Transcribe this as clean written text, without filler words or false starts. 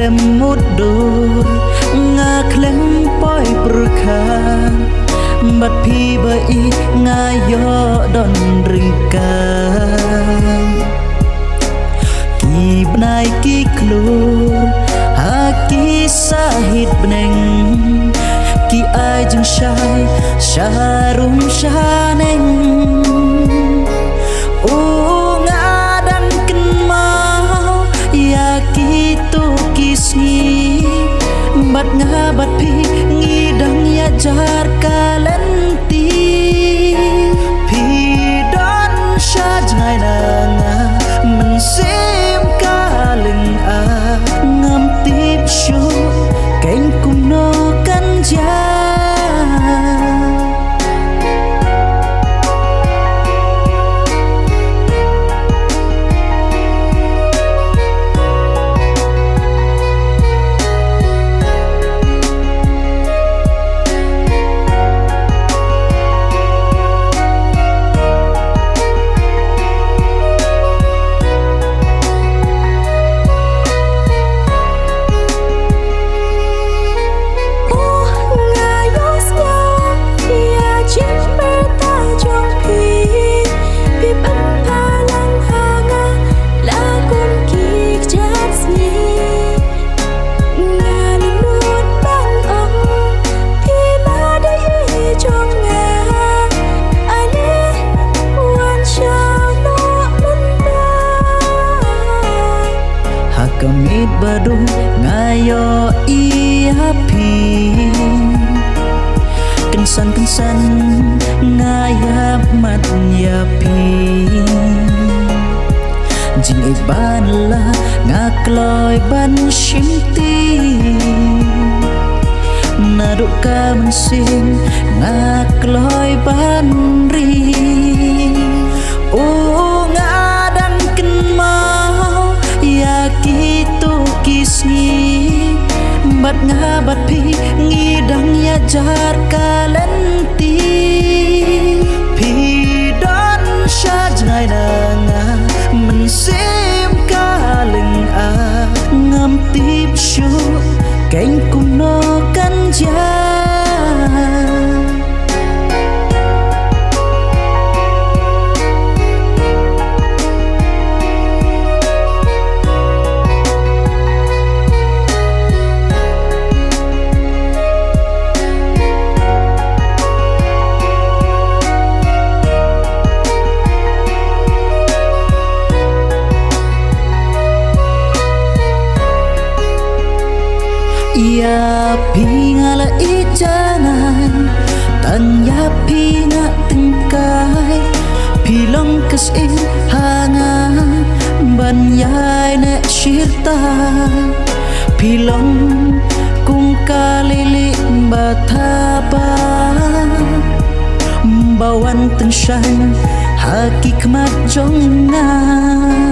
klem mudur ngaklem poi perkan bat pi bai ngayo don ringkan ki benai ki klur haki sahid beneng ki ajeng syai syarum syaneng ngadang ken mau ya kitu kisni bat ngabat pi ngidang ya jar kalenti pi don syajngai nanga mensim kaleng a ngam tip syu kain kuno kanja Kemit badu ngayo iapi kensan ngayap mat yapi jing iban la ngakloy ban shimti naduk ka mensing ngakloy ban ri ngadang ken mau ya kitu kisni bat ngabat pi ngidang ya jar kalenti pi don syajngai nanga mensim kaleng a ngam tip syu kain kuno kanja ya pingala ijanan tan ya pinga tengkai pilong kesin hanga ban yai ne syirta pilong kung kalili batapa bawan tenshan hakikmat jongan